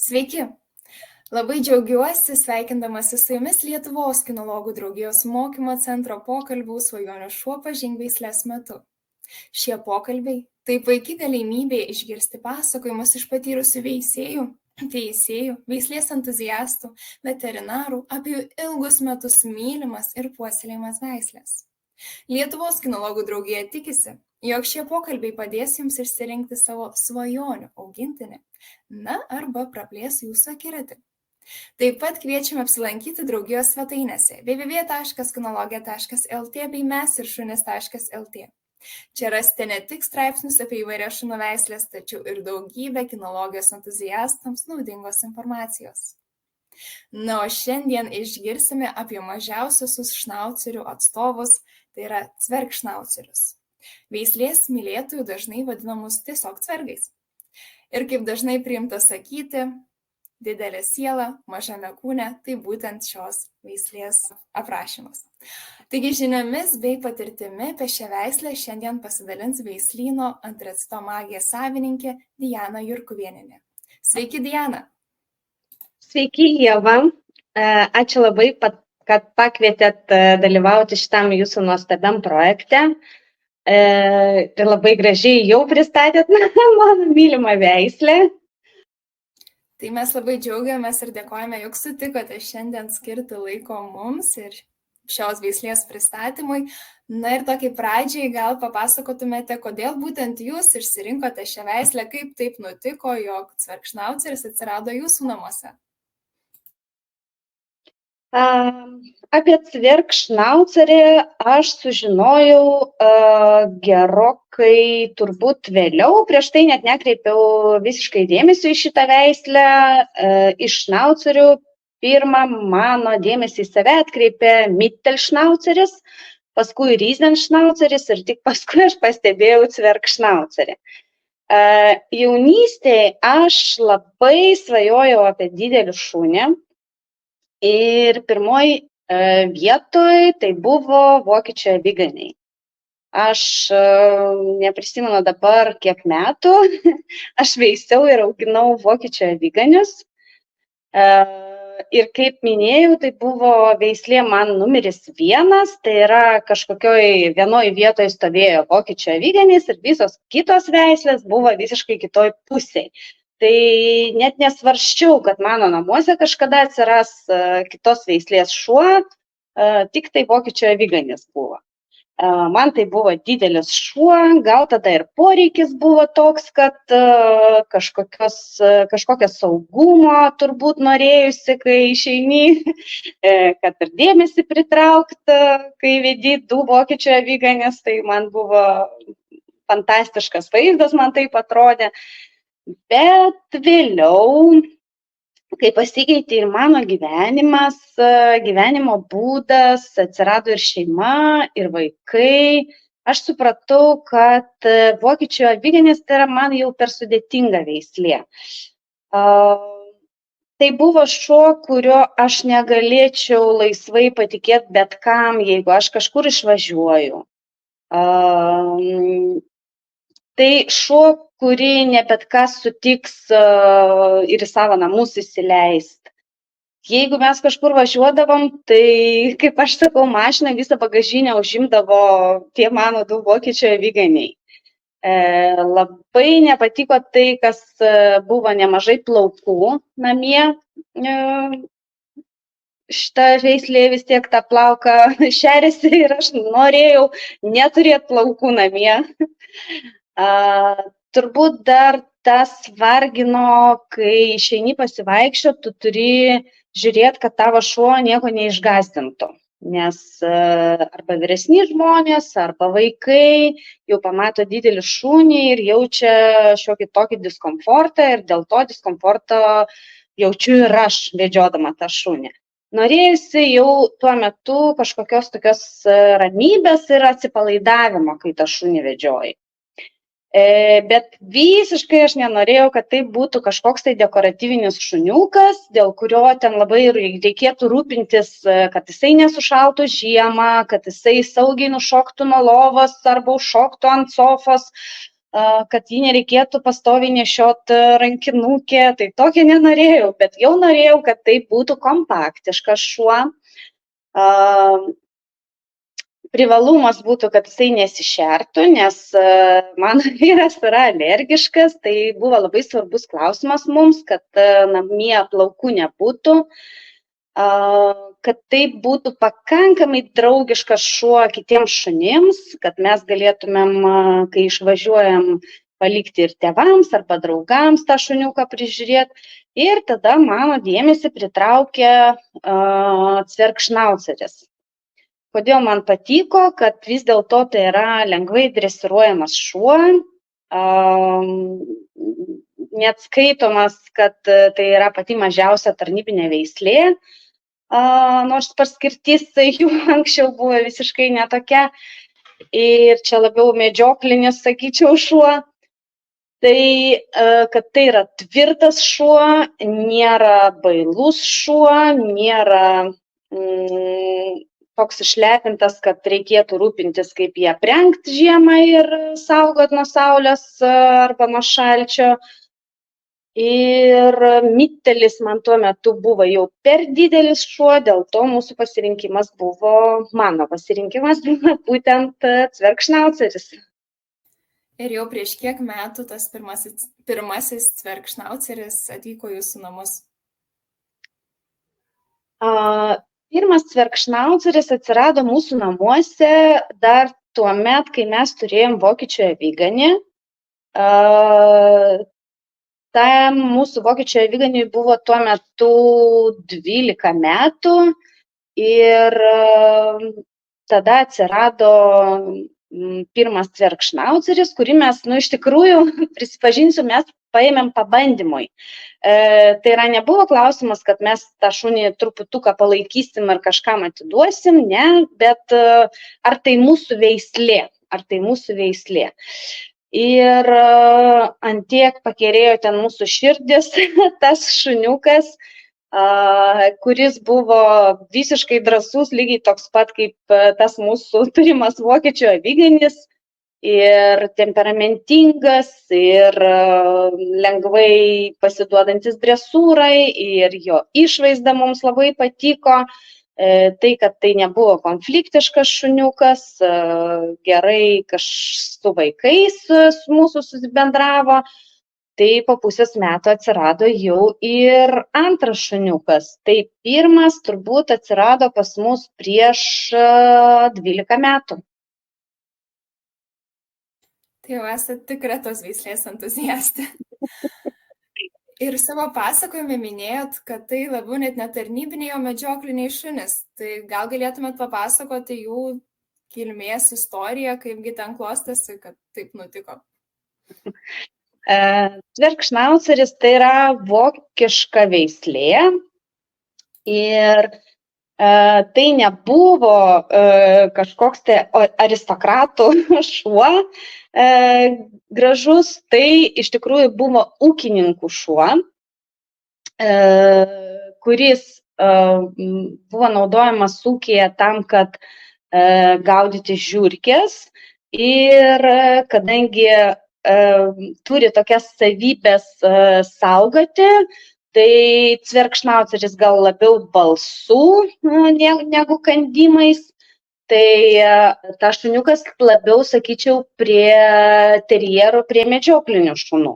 Sveiki! Labai džiaugiuosi sveikindamasi su jumis Lietuvos kinologų draugijos mokymo centro pokalbių svajonių šuo pažink veislės metu. Šie pokalbiai – tai puikia galimybė išgirsti pasakojimus iš patyrusių veisėjų, teisėjų, veislės entuziastų, veterinarų apie jų ilgus metus mylimas ir puoselėjimas veislės. Lietuvos kinologų draugija tikisi, jog šie pokalbiai padės jums išsirinkti savo svajonių augintinį, arba praplės jūsų akiratį. Taip pat kviečiame apsilankyti draugijos svetainėse www.kinologija.lt bei mesiršunis.lt. Čia rasite ne tik straipsnius apie įvairias šunų veisles, tačiau ir daugybę kinologijos entuziastams naudingos informacijos. O šiandien išgirsime apie mažiausiusius šnaucerių atstovus, tai yra cvergšnaucerius. Veislės mylėtojų dažnai vadinamus tiesiog cvergais. Ir kaip dažnai priimta sakyti, didelė siela, mažame kūne, tai būtent šios veislės aprašymas. Taigi žiniomis bei patirtimi apie šią veislę šiandien pasidalins veislyno Antracito magija savininkė Diana Jurkuvienė. Sveiki, Diana! Sveiki, Ieva. Ačiū labai, kad pakvietėt dalyvauti šitam jūsų nuostabiam projekte. Ir labai gražiai jau pristatėt mano mylimą veislę. Tai mes labai džiaugiamės ir dėkojame, jog sutikote šiandien skirti laiko mums ir šios veislės pristatymui. Ir tokiai pradžiai gal papasakotumėte, kodėl būtent jūs išsirinkote šią veislę, kaip taip nutiko, jog cvergšnauceris atsirado jūsų namuose. Apie cvergšnaucerį aš sužinojau gerokai turbūt vėliau, prieš tai net nekreipiau visiškai dėmesio į šitą veislę. Iš šnaucerių pirmą mano dėmesį į save atkreipė mittelšnauceris, paskui riesenšnauceris ir tik paskui aš pastebėjau cvergšnaucerį. Jaunystėje aš labai svajojau apie didelį šunį. Ir pirmoj vietoj tai buvo vokiečių aviganiai. Aš neprisimenu dabar kiek metų, aš veisiau ir auginau vokiečių aviganius. Ir kaip minėjau, tai buvo veislė man numeris 1, tai yra kažkokioj vienoj vietoj stovėjo vokiečių aviganys ir visos kitos veislės buvo visiškai kitoj pusėj. Tai net nesvarsčiau, kad mano namuose kažkada atsiras kitos veislės šuo, tik tai vokiečių aviganis buvo. Man tai buvo didelis šuo, gal tada ir poreikis buvo toks, kad kažkokio saugumo turbūt norėjusi, kai išeini, kad ir dėmesį pritraukti, kai vedi 2 vokiečių aviganis, tai man buvo fantastiškas vaizdas, man taip atrodė. Bet vėliau, kai pasikeitė ir mano gyvenimas, gyvenimo būdas, atsirado ir šeima, ir vaikai, aš supratau, kad vokiečių aviganis tai yra man jau per sudėtinga veislė. Tai buvo šuo, kurio aš negalėčiau laisvai patikėti bet kam, jeigu aš kažkur išvažiuoju. Tai šuo, kurį ne bet kas sutiks ir į savo namus įsileisti. Jeigu mes kažkur važiuodavom, tai, kaip aš sakau, mašiną visą bagažinę užimdavo tie mano 2 vokiečių aviganiai. Labai nepatiko tai, kas buvo nemažai plaukų namie. Šita veislė vis tiek tą plauką šeriasi ir aš norėjau neturėti plaukų namie. Turbūt dar tas vargino, kai išeini pasivaikščioti, tu turi žiūrėti, kad tavo šuo nieko neišgąsdintų. Nes arba vyresni žmonės, arba vaikai jau pamato didelį šunį ir jaučia šiokį tokį diskomfortą ir dėl to diskomforto jaučiu ir aš vedžiodama tą šunį. Norėjusi jau tuo metu kažkokios tokios ramybės ir atsipalaidavimo, kai tą šunį vedžioji. Bet visiškai aš nenorėjau, kad tai būtų kažkoks tai dekoratyvinis šuniukas, dėl kurio ten labai reikėtų rūpintis, kad jisai nesušaltų žiemą, kad jisai saugiai nušoktų nuo lovos arba užšoktų ant sofos, kad jį nereikėtų pastoviai nešioti rankinukę, tai tokio nenorėjau, bet jau norėjau, kad tai būtų kompaktiškas šuo. Privalumas būtų, kad jisai nesišertų, nes mano vyras yra alergiškas, tai buvo labai svarbus klausimas mums, kad namie plaukų nebūtų, kad tai būtų pakankamai draugiškas šuo kitiems šunims, kad mes galėtumėm, kai išvažiuojam, palikti ir tėvams arba draugams tą šuniuką prižiūrėti. Ir tada mano dėmesį pritraukė cvergšnauceris. Kodėl man patiko, kad vis dėlto tai yra lengvai dresiruojamas šuo, neatskaitomas, kad tai yra pati mažiausia tarnybinė veislė, nors paskirtis jų anksčiau buvo visiškai netokia ir čia labiau medžioklinis, sakyčiau, šuo. Tai, kad tai yra tvirtas šuo, nėra bailus šuo, nėra toks išlepintas, kad reikėtų rūpintis, kaip jį aprengti žiemą ir saugot nuo saulės arba nuo šalčio. Ir mittelis man tuo metu buvo jau per didelis šuo, dėl to mūsų pasirinkimas buvo, mano pasirinkimas buvo būtent cvergšnauceris. Ir jau prieš kiek metų tas pirmasis cvergšnauceris atvyko į jūsų namus? Pirmas cvergšnauceris atsirado mūsų namuose dar tuo met, kai mes turėjom vokiečių aviganį. Tam mūsų vokiečių aviganiui buvo tuo metu 12 metų ir tada atsirado pirmas cvergšnauceris, kurį mes, iš tikrųjų, prisipažinsiu, mes paėmėm pabandymui. Tai yra, nebuvo klausimas, kad mes tą šunį truputuką palaikysim ar kažkam atiduosim, ne, bet ar tai mūsų veislė. Ir antiek pakerėjo ten mūsų širdis tas šuniukas, kuris buvo visiškai drąsus, lygiai toks pat kaip tas mūsų turimas vokiečių aviganis, ir temperamentingas, ir lengvai pasiduodantis dresūrai, ir jo išvaizda mums labai patiko. Tai, kad tai nebuvo konfliktiškas šuniukas, gerai su vaikais mūsų susibendravo, tai po pusės metų atsirado jau ir antras šuniukas. Tai pirmas turbūt atsirado pas mus prieš 12 metų. Tai jau esate tikra tos veislės entuziastė. Ir savo pasakojime minėjot, kad tai labiau net netarnybiniai, o medžiokliniai šunys. Tai gal galėtumėt papasakoti jų kilmės istoriją, kaipgi ten klostėsi, kad taip nutiko? Cvergšnauceris tai yra vokiška veislė ir tai nebuvo kažkoks tai aristokratų šuo gražus, tai iš tikrųjų buvo ūkininkų šuo, kuris buvo naudojamas ūkyje tam, kad gaudyti žiurkės, ir kadangi turi tokias savybės saugoti, tai cvergšnauceris gal labiau balsų negu kandimais, tai ta šuniukas labiau, sakyčiau, prie terjerų, prie medžioklinių šunų.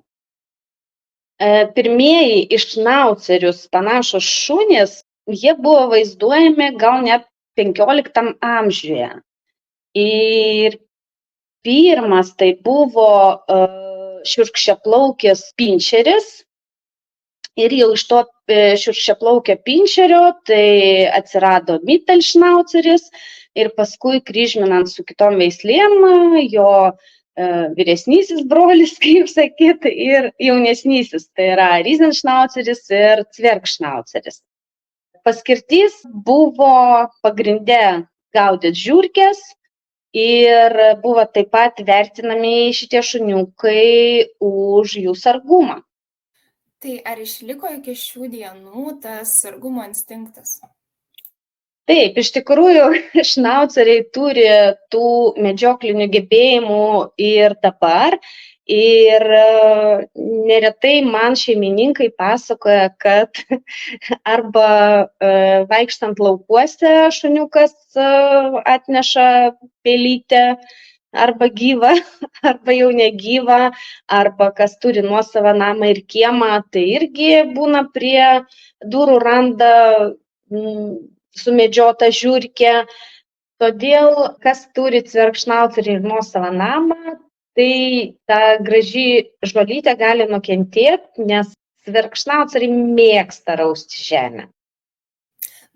Pirmieji iš šnaucerius panašus šunys, jie buvo vaizduojami gal net 15 amžiuje. Ir pirmas tai buvo šiurkščiaplaukis pinčeris. Ir jau iš to šiurkščiaplaukio pinčerio tai atsirado mittelšnauceris ir paskui kryžminant su kitom veislėm jo vyresnysis brolis, kaip sakyt, ir jaunesnysis, tai yra rizenšnauceris ir cvergšnauceris. Paskirtis buvo pagrinde gaudyti žiurkės ir buvo taip pat vertinami šitie šuniukai už jų sargumą. Tai ar išliko iki šių dienų tas sargumo instinktas? Taip, iš tikrųjų, šnauceriai turi tų medžioklinių gebėjimų ir dabar. Ir neretai man šeimininkai pasakoja, kad arba vaikštant laukuose šuniukas atneša pelytę, arba gyvą, arba jau negyvą, arba kas turi nuosavą namą ir kiemą, tai irgi būna prie durų randa sumedžiota žiurkė. Todėl, kas turi cvergšnaucerį ir nuosavą namą, tai ta graži žolytė gali nukentėti, nes cvergšnauceriai mėgsta rausti žemę.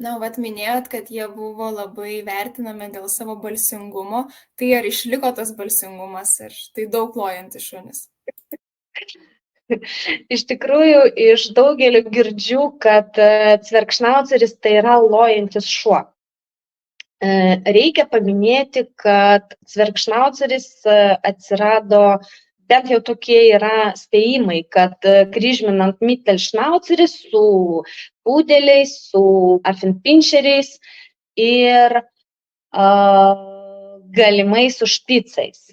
Na, vat minėjot, kad jie buvo labai vertinami dėl savo balsingumo. Tai ar išliko tas balsingumas ir tai daug lojantis šunis? Iš tikrųjų, iš daugelio girdžiu, kad cvergšnauceris tai yra lojantis šuo. Reikia paminėti, kad cvergšnauceris atsirado, bent jau tokie yra spėjimai, kad kryžminant mittelšnaucerį su pudeliais, su affenpinscheriais ir galimai su špicais.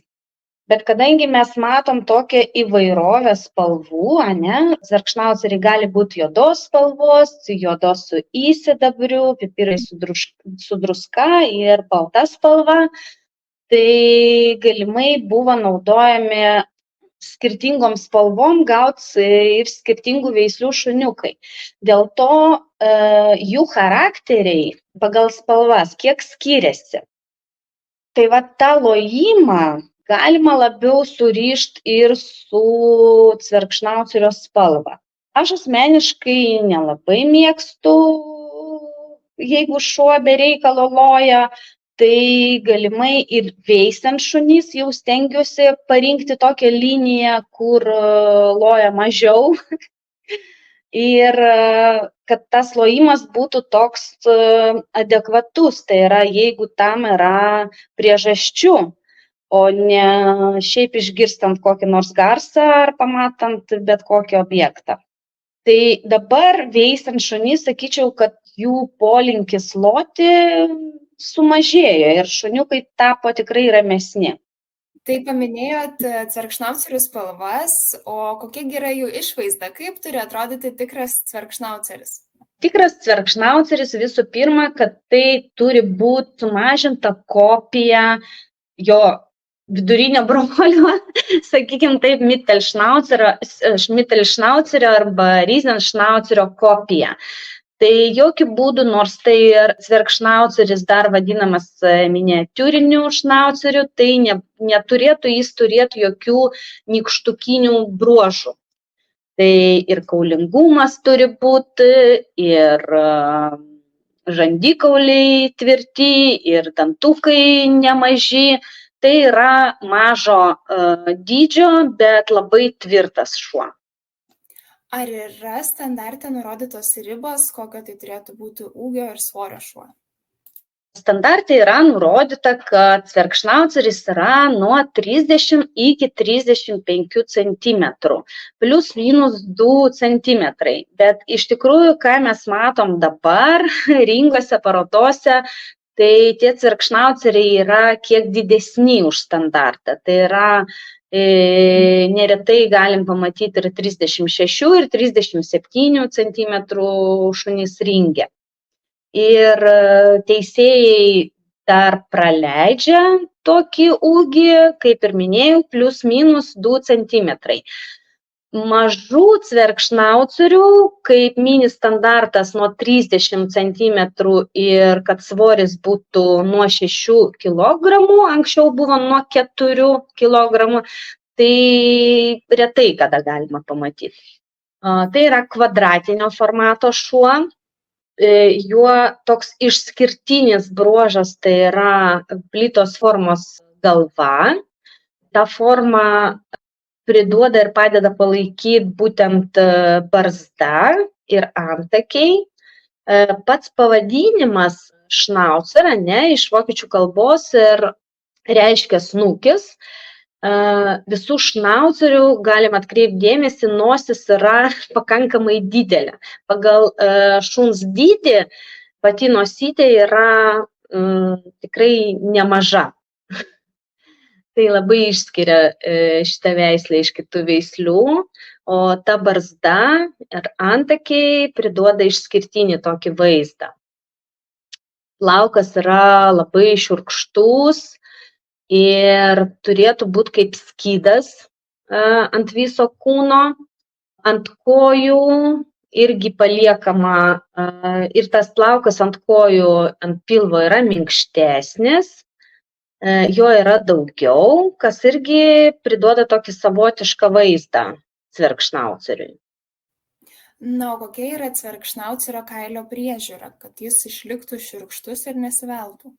Bet kadangi mes matom tokią įvairovę spalvų, cvergšnauceriai gali būti juodos spalvos, juodos su įsidabriu, pipirai su druska ir balta spalva, tai galimai buvo naudojami skirtingom spalvom gauti ir skirtingų veislių šuniukai. Dėl to jų charakteriai pagal spalvas kiek skiriasi. Tai va tą lojimą galima labiau surišti ir su cvergšnaucerio spalva. Aš asmeniškai nelabai mėgstu, jeigu šuo be reikalo loja, tai galimai ir veisiant šunys jau stengiuosi parinkti tokią liniją, kur loja mažiau. Ir kad tas lojimas būtų toks adekvatus, tai yra, jeigu tam yra priežasčių, o ne šiaip išgirstant kokį nors garsą ar pamatant bet kokį objektą. Tai dabar veisiant šunys, sakyčiau, kad jų polinkis loti sumažėjo ir šuniukai tapo tikrai ramesni. Tai paminėjot cvergšnaucerių spalvas, o kokia yra jų išvaizda? Kaip turi atrodyti tikras cvergšnauceris? Tikras cvergšnauceris visų pirma, kad tai turi būti sumažinta kopija jo vidurinio brolio, sakykime taip, mittelšnaucerio arba riesenšnaucerio kopija. Tai jokių būdų, nors tai ir cvergšnauceris dar vadinamas miniatiūriniu šnauceriu, tai neturėtų jis turėti jokių nykštukinių bruožų. Tai ir kaulingumas turi būti, ir žandikauliai tvirti, ir dantukai nemaži. Tai yra mažo dydžio, bet labai tvirtas šuo. Ar yra standarte nurodytos ribos, kokio tai turėtų būti ūgio ir svorio šuo? Standarte yra nurodyta, kad cvergšnauceris yra nuo 30 iki 35 cm, plus minus 2 cm. Bet iš tikrųjų, ką mes matom dabar rinkose, parodose, tai tie cvergšnauceriai yra kiek didesni už standartą. Tai yra neretai galim pamatyti ir 36 ir 37 cm šunys ringe. Ir teisėjai dar praleidžia tokį ūgį, kaip ir minėjau, plus minus 2 cm. Mažų cvergšnaucerių, kaip mini standartas nuo 30 cm ir kad svoris būtų nuo 6 kg, anksčiau buvo nuo 4 kg, tai retai kada galima pamatyti. Tai yra kvadratinio formato šuo, juo toks išskirtinis bruožas, tai yra plytos formos galva. Ta forma priduoda ir padeda palaikyti būtent barzda ir antakiai. Pats pavadinimas šnaucer, iš vokiečių kalbos ir reiškia snukis. Visų šnaucerių galim atkreipti dėmesį, nosis yra pakankamai didelė. Pagal šuns dydį pati nosytė yra tikrai nemaža. Tai labai išskiria šitą veislę iš kitų veislių, o ta barzda ir antakiai priduoda išskirtinį tokį vaizdą. Plaukas yra labai šiurkštus ir turėtų būti kaip skydas ant viso kūno, ant kojų irgi paliekama ir tas plaukas ant kojų, ant pilvo yra minkštesnis, jo yra daugiau, kas irgi priduoda tokį savotišką vaizdą cvergšnauceriui. Na, o kokia yra cvergšnaucerio kailio priežiūra, kad jis išliktų šiurkštus ir nesiveltų?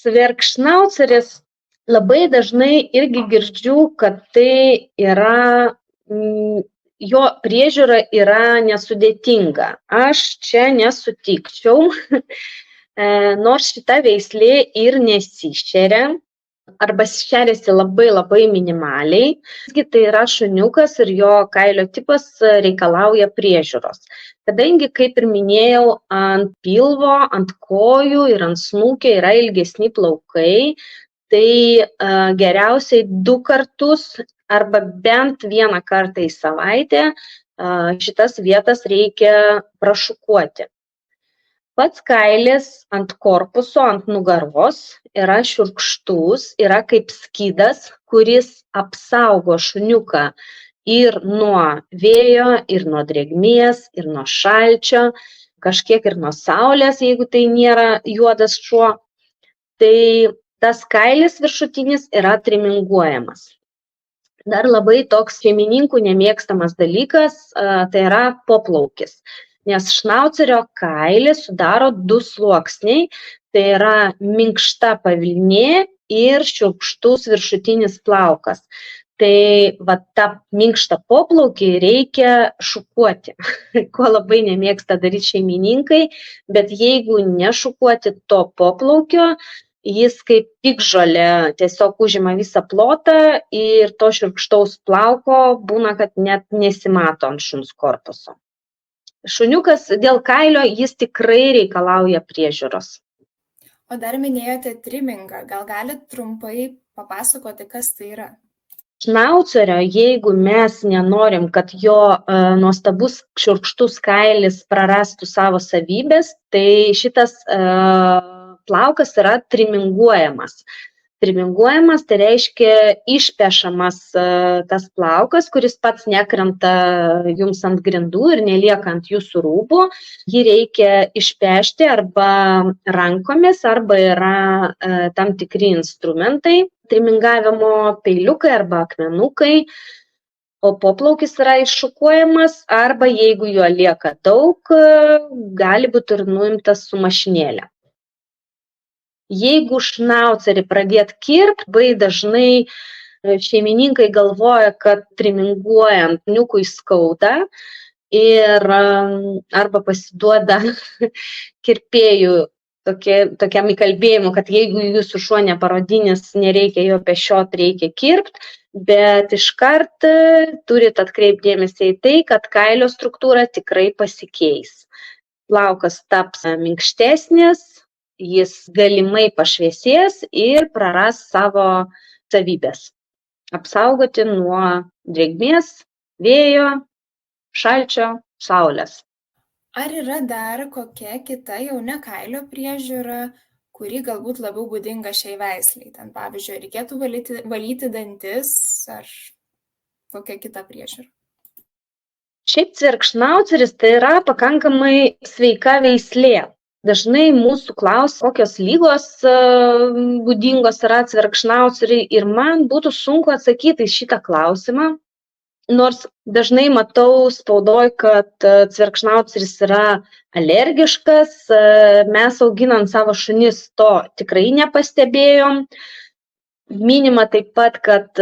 Cvergšnauceris labai dažnai irgi girdžiu, kad tai yra, jo priežiūra yra nesudėtinga. Aš čia nesutikčiau. Nors šita veislė ir nesišeria, arba šeriasi labai minimaliai, tai yra šuniukas ir jo kailio tipas reikalauja priežiūros. Kadangi, kaip ir minėjau, ant pilvo, ant kojų ir ant snukio yra ilgesni plaukai, tai geriausiai 2 kartus arba bent 1 kartą į savaitę šitas vietas reikia prašukuoti. Pats kailis ant korpuso, ant nugaros yra šiurkštus, yra kaip skydas, kuris apsaugo šuniuką ir nuo vėjo, ir nuo drėgmės, ir nuo šalčio, kažkiek ir nuo saulės, jeigu tai nėra juodas šuo. Tai tas kailis viršutinis yra triminguojamas. Dar labai toks šeimininkų nemėgstamas dalykas, tai yra poplaukis. Nes šnaucerio kailį sudaro 2 sluoksniai, tai yra minkšta pavilnė ir šiurkštus viršutinis plaukas. Tai tą minkštą poplaukį reikia šukuoti, ko labai nemėgsta daryti šeimininkai, bet jeigu nešukuoti to poplaukio, jis kaip piktžolė tiesiog užima visą plotą ir to šiurkštaus plauko būna, kad net nesimato ant šuns korpuso. Šuniukas dėl kailio jis tikrai reikalauja priežiūros. O dar minėjote trimingą, gal galite trumpai papasakoti, kas tai yra? Šnaucerio, jeigu mes nenorim, kad jo nuostabus šiurkštus kailis prarastų savo savybės, tai šitas plaukas yra triminguojamas. Triminguojamas tai reiškia išpešamas tas plaukas, kuris pats nekrenta jums ant grindų ir nelieka ant jūsų rūbų. Jį reikia išpešti arba rankomis, arba yra tam tikri instrumentai, trimingavimo peiliukai arba akmenukai, o poplaukis yra iššukuojamas arba jeigu jo lieka daug, gali būti ir nuimtas su mašinėle. Jeigu šnaucerį pradėt kirpt, labai dažnai šeimininkai galvoja, kad triminguojant šuniukui skauda ir arba pasiduoda kirpėjų tokiam įkalbėjimu, kad jeigu jūsų šuo neparodinis, nereikia jo pešiot, reikia kirpt, bet iškart turit atkreipti dėmesį į tai, kad kailio struktūra tikrai pasikeis. Plaukas taps minkštesnis, jis galimai pašviesės ir praras savo savybės. Apsaugoti nuo drėgmės, vėjo, šalčio, saulės. Ar yra dar kokia kita jau ne kailio priežiūra, kuri galbūt labiau būdinga šiai veisliai? Ten, pavyzdžiui, reikėtų valyti dantis ar kokia kita priežiūra? Šiaip cvergšnauceris tai yra pakankamai sveika veislė. Dažnai mūsų klausia, kokios lygos būdingos yra cvergšnauceriai ir man būtų sunku atsakyti į šitą klausimą, nors dažnai matau spaudoj, kad cvergšnauceris yra alergiškas, mes auginant savo šunis to tikrai nepastebėjom. Minima taip pat, kad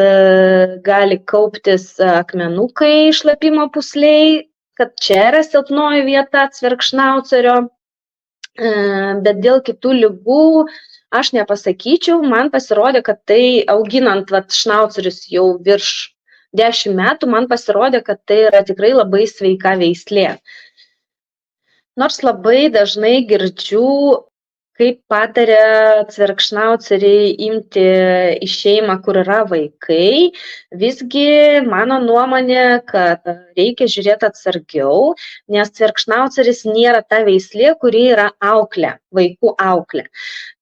gali kauptis akmenukai šlapimo pūslėj, kad čia yra silpnoji vieta cvergšnaucerio. Bet dėl kitų lygų aš nepasakyčiau, man pasirodė, kad tai auginant šnaucerius jau virš 10 metų, man pasirodė, kad tai yra tikrai labai sveika veislė. Nors labai dažnai girdžiu, kaip pataria cvergšnauceriai imti į šeimą, kur yra vaikai, visgi mano nuomonė, kad reikia žiūrėti atsargiau, nes cvergšnauceris nėra ta veislė, kuri yra auklė, vaikų auklė.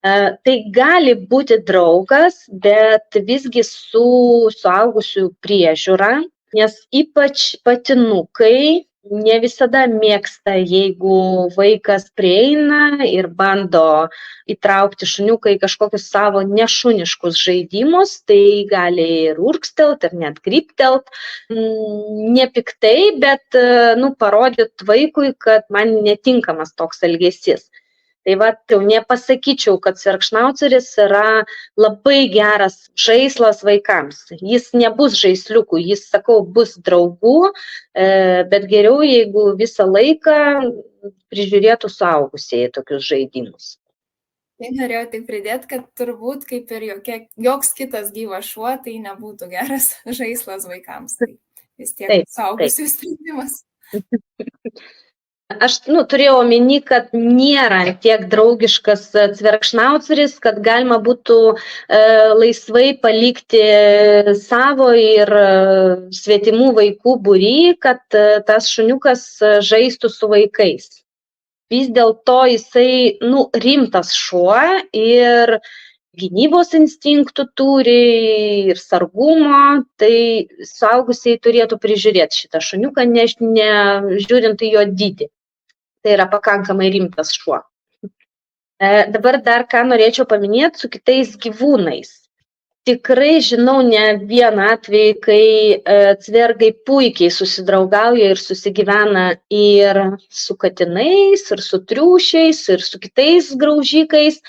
Tai gali būti draugas, bet visgi su suaugusių priežiūra, nes ypač patinukai ne visada mėgsta, jeigu vaikas prieina ir bando įtraukti šuniuką į kažkokius savo nešuniškus žaidimus, tai gali ir urgstelt, ir net kryptelt. Nepiktai, bet parodyt vaikui, kad man netinkamas toks elgesys. Tai jau nepasakyčiau, kad cvergšnauceris yra labai geras žaislas vaikams. Jis nebus žaisliukų, jis, sakau, bus draugų, bet geriau, jeigu visą laiką prižiūrėtų suaugusieji tokius žaidimus. Tai norėjau tik pridėti, kad turbūt kaip ir joks kitas gyvas šuo, tai nebūtų geras žaislas vaikams. Tai vis tiek suaugusių sprendimas. Aš turėjau omeny, kad nėra tiek draugiškas cvergšnauceris, kad galima būtų laisvai palikti savo ir svetimų vaikų būry, kad tas šuniukas žaistų su vaikais. Vis dėlto jisai rimtas šuo ir gynybos instinktų turi ir sargumo, tai suaugusiai turėtų prižiūrėti šitą šuniuką, nežiūrint į jo dydį. Tai yra pakankamai rimtas šuo. Dabar dar ką norėčiau paminėti su kitais gyvūnais. Tikrai žinau ne vieną atvejį, kai cvergai puikiai susidraugauja ir susigyvena ir su katinais, ir su triušiais, ir su kitais graužikais,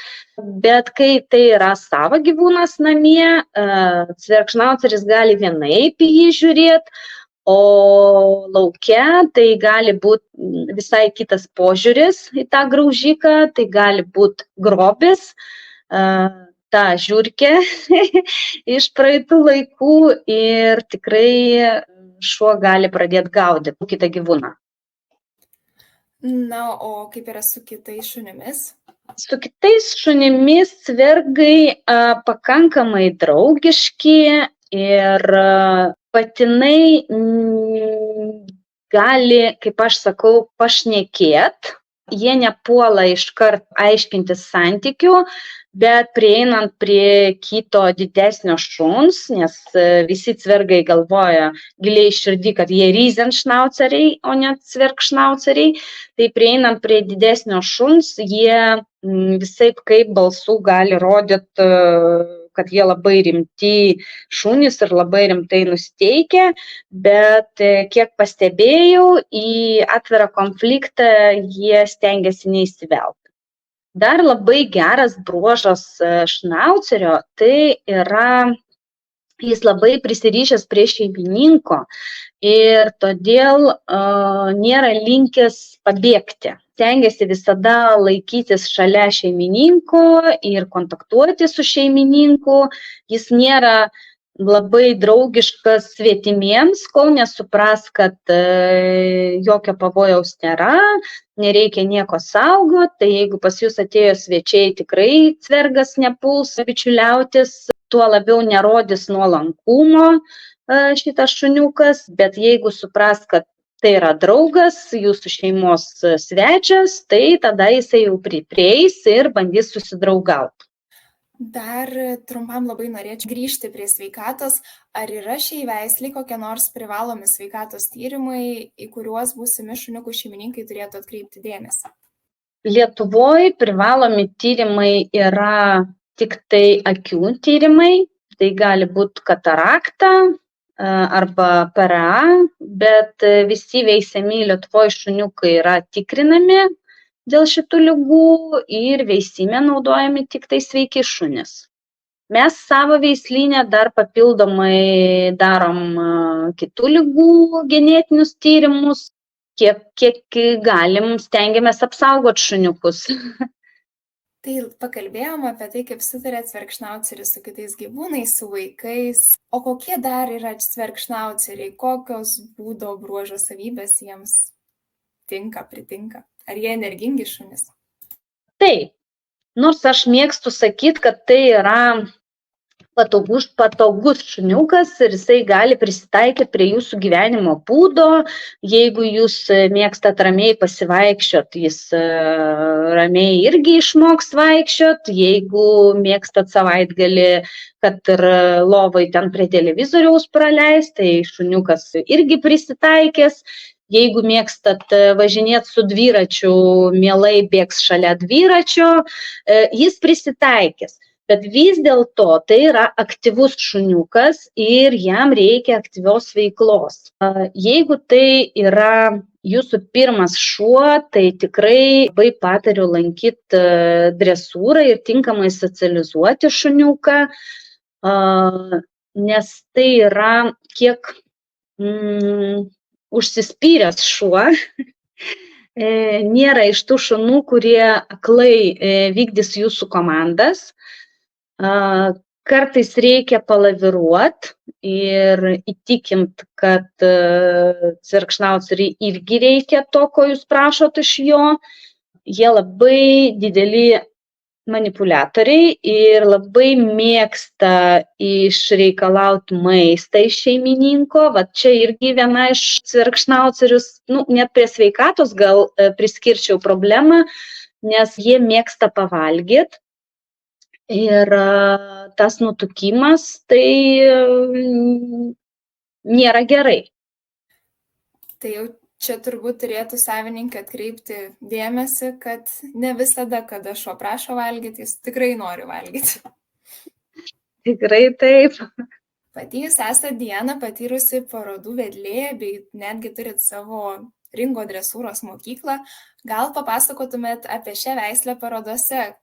bet kai tai yra savo gyvūnas namie, cvergšnauceris gali vienaip į jį žiūrėti, o lauke tai gali būti visai kitas požiūris į tą graužiką, tai gali būti grobis, ta žiurkė iš praeitų laikų ir tikrai šuo gali pradėti gaudyti kitą gyvūną. Na, o kaip yra su kitais šunimis? Su kitais šunimis cvergai pakankamai draugiški ir patinai gali, kaip aš sakau, pašnekėt. Jie nepuola iškart aiškintis santykių, bet prieinant prie kito didesnio šuns, nes visi cvergai galvoja giliai širdį, kad jie ryzenšnauceriai, o ne cvergšnauceriai, tai prieinant prie didesnio šuns, jie visaip kaip balsų gali rodyti, kad jie labai rimti šunys ir labai rimtai nusiteikę, bet kiek pastebėjau, į atvirą konfliktą jie stengiasi neįsivelti. Dar labai geras bruožas šnaucerio, tai yra, jis labai prisirišęs prie šeimininko ir todėl nėra linkęs pabėgti. Stengiasi visada laikytis šalia šeimininko ir kontaktuoti su šeimininku. Jis nėra labai draugiškas svetimiems, kol nesupras, kad jokio pavojaus nėra, nereikia nieko saugoti. Tai jeigu pas jūs atėjo svečiai, tikrai cvergas nepuls bičiuliautis, tuo labiau nerodys nuolankumo šitas šuniukas, bet jeigu supras, kad tai yra draugas, jūsų šeimos svečias, tai tada jisai jau prieis ir bandys susidraugauti. Dar trumpam labai norėčiau grįžti prie sveikatos. Ar yra šiai veisliai kokie nors privalomi sveikatos tyrimai, į kuriuos būsimi šuniukų šeimininkai turėtų atkreipti dėmesį? Lietuvoje privalomi tyrimai yra tik tai akių tyrimai, tai gali būti katarakta arba PRA, bet visi veisiami Lietuvoje šuniukai yra tikrinami dėl šitų ligų ir veisime naudojami tik tai sveiki šunys. Mes savo veislyne dar papildomai darom kitų ligų genetinius tyrimus, kiek galim, stengiamės apsaugoti šuniukus. Tai pakalbėjom apie tai, kaip sutaria cvergšnauceris su kitais gyvūnais, su vaikais. O kokie dar yra cvergšnauceriai? Kokios būdo bruožo savybės jiems pritinka? Ar jie energingi šunys? Taip, nors aš mėgstu sakyti, kad tai yra patogus šuniukas ir jisai gali prisitaikyti prie jūsų gyvenimo būdo. Jeigu jūs mėgstat ramiai pasivaikščiot, jis ramiai irgi išmoks vaikščiot. Jeigu mėgstat savaitgalį, kad ir lovai ten prie televizoriaus praleist, tai šuniukas irgi prisitaikės. Jeigu mėgstat važinėti su dviračiu, mielai bėgs šalia dviračio, jis prisitaikės. Bet vis dėlto tai yra aktyvus šuniukas ir jam reikia aktyvios veiklos. Jeigu tai yra jūsų pirmas šuo, tai tikrai labai patariu lankyti dresūrą ir tinkamai socializuoti šuniuką, nes tai yra kiek užsispyręs šuo. Nėra iš tų šunų, kurie aklai vykdys jūsų komandas. Kartais reikia palaviruot ir įtikint, kad cvergšnauceriai irgi reikia to, ko jūs prašot iš jo. Jie labai dideli manipuliatoriai ir labai mėgsta išreikalauti maistą iš šeimininko. Va čia irgi viena iš cvergšnaucerius, net prie sveikatos gal priskirčiau problemą, nes jie mėgsta pavalgyti. Ir tas nutukimas tai nėra gerai. Tai jau čia turbūt turėtų savininkai atkreipti dėmesį, kad ne visada, kada šuo prašo valgyti, jis tikrai nori valgyti. Tikrai taip. Pati jūs esate Diana patyrusi parodų vedlė, bei netgi turit savo ringo dresūros mokyklą. Gal papasakotumėt apie šią veislę parodose?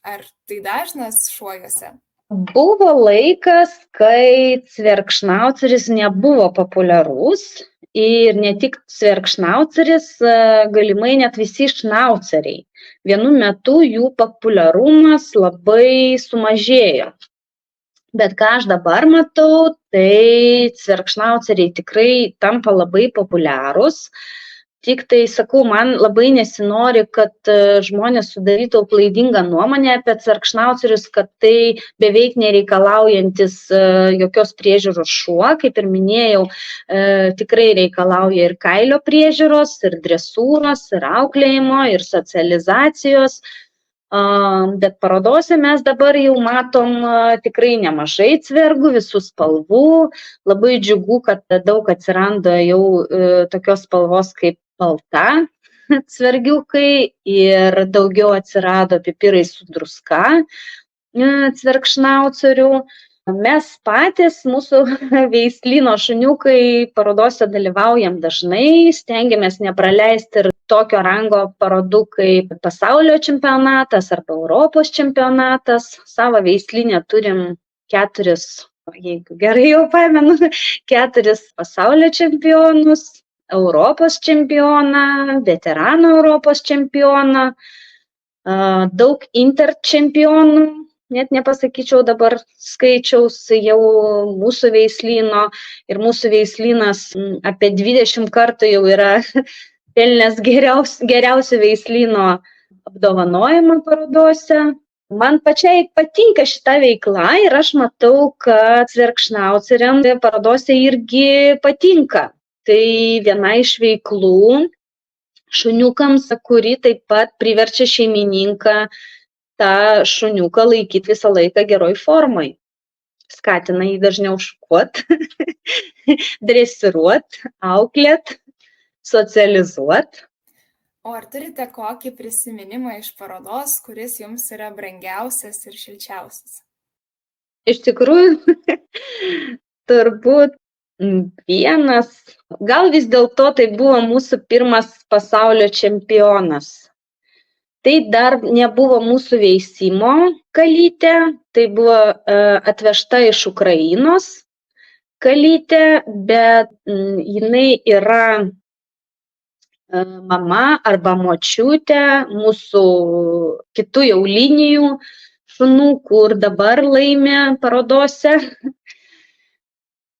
Ar tai dažnas šuo juose? Buvo laikas, kai cvergšnauceris nebuvo populiarus ir ne tik cvergšnauceris, galimai net visi šnauceriai. Vienu metu jų populiarumas labai sumažėjo. Bet ką aš dabar matau, tai cvergšnauceriai tikrai tampa labai populiarūs. Tik tai sakau, man labai nesinori, kad žmonės sudarytų klaidingą nuomonę apie cvergšnaucerius, kad tai beveik nereikalaujantis jokios priežiūros šuo. Kaip ir minėjau, tikrai reikalauja ir kailio priežiūros, ir dresūros, ir auklėjimo, ir socializacijos. Bet parodose mes dabar jau matom tikrai nemažai cvergų, visų spalvų. Labai džiugu, kad daug atsiranda jau tokios spalvos kaip balta cvergiukai ir daugiau atsirado pipirai su druska cvergšnaucerių. Mes patys, mūsų veislyno šuniukai parodose dalyvaujam dažnai, stengiamės nepraleisti ir tokio rango parodų kaip pasaulio čempionatas arba Europos čempionatas. Savo veislinę turim 4, jeigu gerai jau pamenu, 4 pasaulio čempionus, Europos čempioną, veteranų Europos čempioną, daug interčempionų, net nepasakyčiau dabar skaičiaus jau mūsų veislyno, ir mūsų veislynas apie 20 kartų jau yra pelnęs geriausių veislyno apdovanojimą parodose. Man pačiai patinka šita veikla ir aš matau, kad cvergšnauceriam parodose irgi patinka. Tai viena iš veiklų šuniukams, kuri taip pat priverčia šeimininką tą šuniuką laikyti visą laiką geroj formai. Skatina jį dažniau šukuot, dresiruot, auklėt, socializuot. O ar turite kokį prisiminimą iš parodos, kuris jums yra brangiausias ir šilčiausias? Iš tikrųjų, turbūt vienas, gal vis dėlto tai buvo mūsų pirmas pasaulio čempionas. Tai dar nebuvo mūsų veisimo kalytė, tai buvo atvežta iš Ukrainos kalytė, bet jinai yra mama arba močiutė mūsų kitų jau linijų šunų, kur dabar laimė parodose.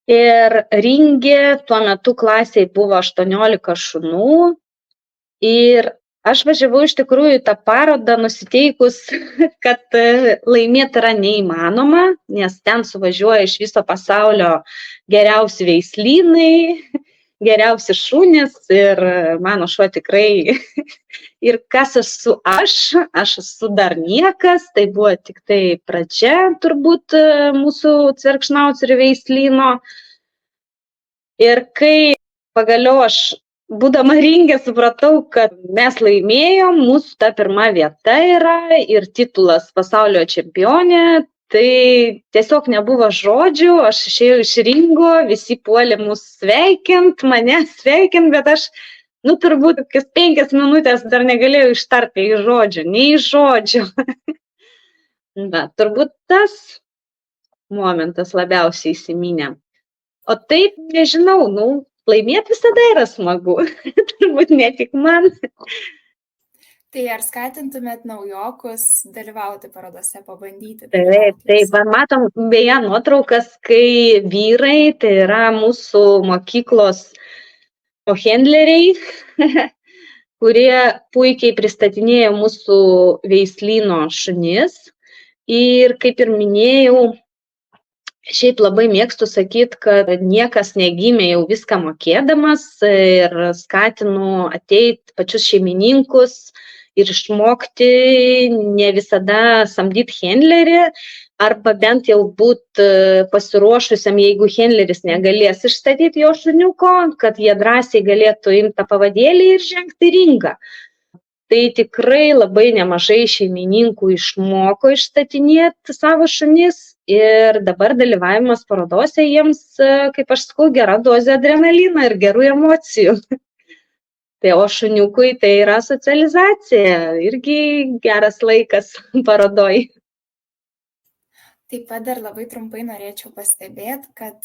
Ir ringe tuo metu klasiai buvo 18 šunų ir Aš važiavau iš tikrųjų į tą parodą nusiteikus, kad laimėti yra neįmanoma, nes ten suvažiuoja iš viso pasaulio geriausi veislynai, geriausi šunys ir mano šuo tikrai ir kas esu aš esu dar niekas, tai buvo tik tai pradžia turbūt mūsų cvergšnaucerių veislyno. Ir kai pagaliau aš, būdama ringe, supratau, kad mes laimėjom, mūsų ta pirma vieta yra ir titulas pasaulio čempionė, tai tiesiog nebuvo žodžių, aš išėjau iš ringo, visi puolė mūsų sveikint, mane sveikint, bet aš, turbūt, kas 5 minutės dar negalėjau ištarti nei žodžių. Bet turbūt tas momentas labiausiai įsiminė. O taip, nežinau, laimėti visada yra smagu, turbūt ne tik man. Tai ar skatintumėt naujokus dalyvauti parodose, pabandyti? Taip, matom beje nuotraukas, kai vyrai, tai yra mūsų mokyklos handleriai, kurie puikiai pristatinėja mūsų veislyno šunis. Ir kaip ir minėjau, šiaip labai mėgstu sakyti, kad niekas negimė jau viską mokėdamas ir skatinu ateiti pačius šeimininkus ir išmokti ne visada samdyti handlerį arba bent jau būti pasiruošusiam, jeigu handleris negalės išstatyti jo šuniuko, kad jie drąsiai galėtų imti tą pavadėlį ir žengti į ringą. Tai tikrai labai nemažai šeimininkų išmoko išstatinėti savo šunis ir dabar dalyvavimas parodose jiems, kaip aš sakau, gera dozė adrenalino ir gerų emocijų. Tai o šuniukui tai yra socializacija, irgi geras laikas parodoj. Taip pat dar labai trumpai norėčiau pastebėti, kad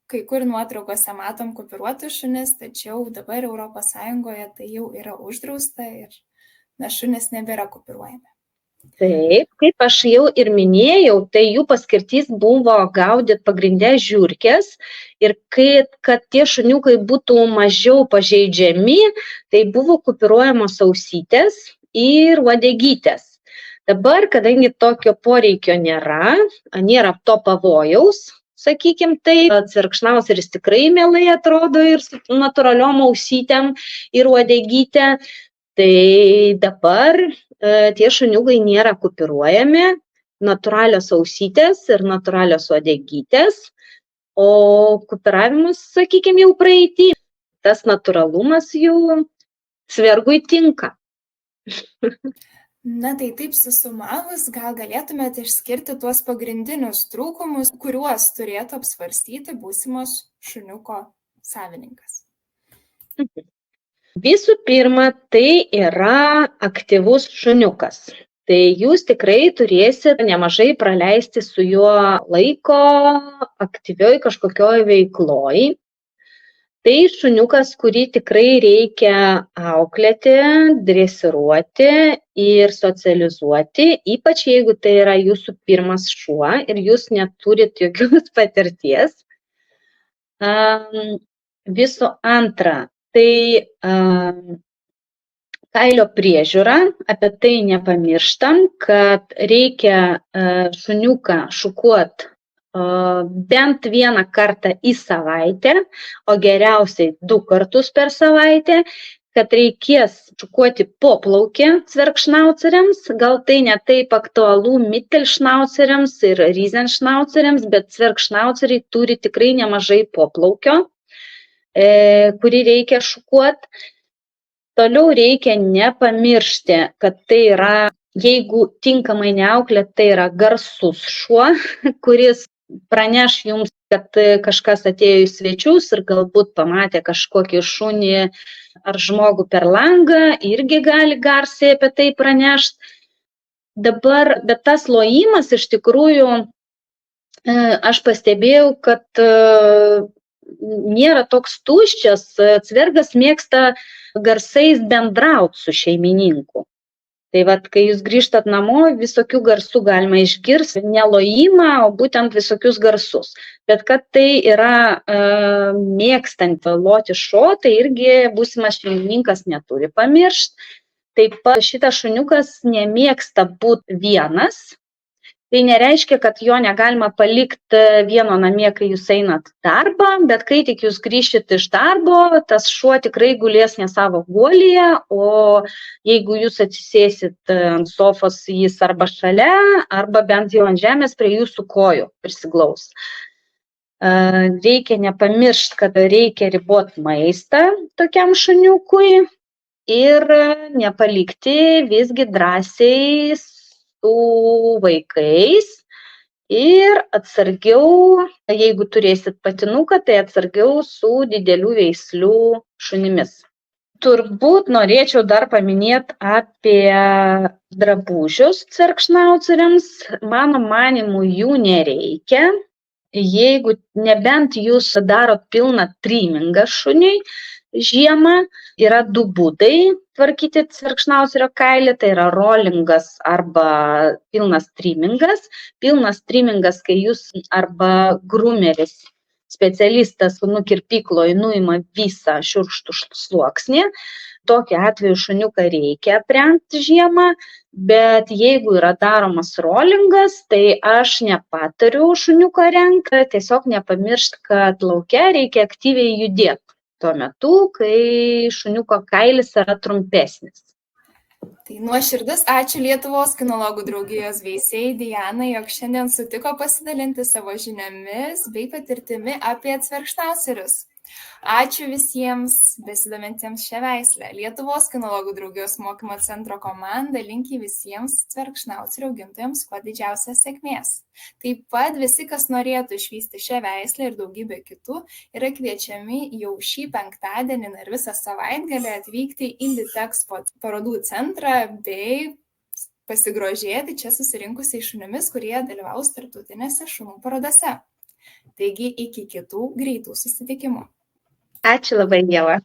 kai kur nuotraukose matom kupiruotus šunis, tačiau dabar ES tai jau yra uždrausta ir šunis nebėra kupiruojami. Taip, kaip aš jau ir minėjau, tai jų paskirtis buvo gaudyti pagrindę žiurkės ir kad tie šuniukai būtų mažiau pažeidžiami, tai buvo kupiruojamos ausytės ir uodegytės. Dabar, kadangi tokio poreikio nėra to pavojaus, sakykim tai, cvergšnauceris tikrai mielai atrodo ir su natūraliom ausytėm ir uodegytė, tai dabar tie šuniukai nėra kupiruojami, natūralios ausytės ir natūralios uodegytės, o kupiravimus, sakykim, jau praeity. Tas natūralumas jų cvergui tinka. Na tai taip susumavus, gal galėtumėte išskirti tuos pagrindinius trūkumus, kuriuos turėtų apsvarstyti būsimos šuniuko savininkas. Visų pirma, tai yra aktyvus šuniukas. Tai jūs tikrai turėsite nemažai praleisti su juo laiko aktyvioj kažkokioj veikloj. Tai šuniukas, kurį tikrai reikia auklėti, dresiruoti ir socializuoti, ypač jeigu tai yra jūsų pirmas šuo ir jūs neturit jokios patirties. Visų antra, tai kailio priežiūra, apie tai nepamirštam, kad reikia šuniuką šukuoti bent 1 kartą į savaitę, o geriausiai 2 kartus per savaitę, kad reikės šukuoti poplaukį cvergšnauceriams, gal tai ne taip aktualu mittelšnauceriams ir riesenšnauceriams, bet cvergšnauceriai turi tikrai nemažai poplaukio, kurį reikia šukuoti. Toliau reikia nepamiršti, kad tai yra, jeigu tinkamai neauklėt, tai yra garsus šuo, kuris praneš jums, kad kažkas atėjo į svečius ir galbūt pamatė kažkokį šunį ar žmogų per langą, irgi gali garsiai apie tai pranešti. Dabar, bet tas lojimas iš tikrųjų, aš pastebėjau, kad nėra toks tuščias, cvergas mėgsta garsais bendrauti su šeimininku. Tai vat, kai jūs grįžtat namo, visokių garsų galima išgirsti, ne lojimą, o būtent visokius garsus. Bet kad tai yra mėgstant loti šuo, tai irgi būsimas šeimininkas neturi pamiršti. Taip pat šitas šuniukas nemėgsta būti vienas. Tai nereiškia, kad jo negalima palikti vieno namie, kai jūs einat darbą, bet kai tik jūs grįšit iš darbo, tas šuo tikrai gulės ne savo guolyje, o jeigu jūs atsisėsit ant sofos, jis arba šalia, arba bent jau ant žemės prie jūsų kojų prisiglaus. Reikia nepamiršti, kad reikia riboti maistą tokiam šuniukui ir nepalikti visgi drąsiai su vaikais ir atsargiau, jeigu turėsit patinuką, tai atsargiau su didelių veislių šunimis. Turbūt norėčiau dar paminėti apie drabužius cerkšnauceriams. Mano manimu, jų nereikia. Jeigu nebent jūs darot pilną trimingą šuniui, žiemą yra 2 būdai tvarkyti cerkšnaucerio kailį, tai yra rolingas arba pilnas trimingas. Pilnas trimingas, kai jūs arba grumeris, specialistas nukirpykloje nuima visą šiurkštų sluoksnį. Tokiu atveju šuniuką reikia aprengti žiemą, bet jeigu yra daromas rolingas, tai aš nepatariu šuniuką rengti, tiesiog nepamiršti, kad lauke reikia aktyviai judėti tuo metu, kai šuniuko kailis yra trumpesnis. Tai nuoširdus ačiū Lietuvos kinologų draugijos veisėjai Dianai, jog šiandien sutiko pasidalinti savo žiniomis bei patirtimi apie cerkšnaucerius. Ačiū visiems besidomintiems šią veislę. Lietuvos kinologų draugijos mokymo centro komanda linki visiems cerkšnaucerių augintojams kuo didžiausios sėkmės. Taip pat visi, kas norėtų išvysti šią veislę ir daugybę kitų, yra kviečiami jau šį penktadienį ir visą savaitgalį atvykti į Litexpo parodų centrą bei pasigrožėti čia susirinkusiais šunimis, kurie dalyvaus tarptautinėse šunų parodose. Taigi iki kitų greitų susitikimų. Ačiū labai, Ieva.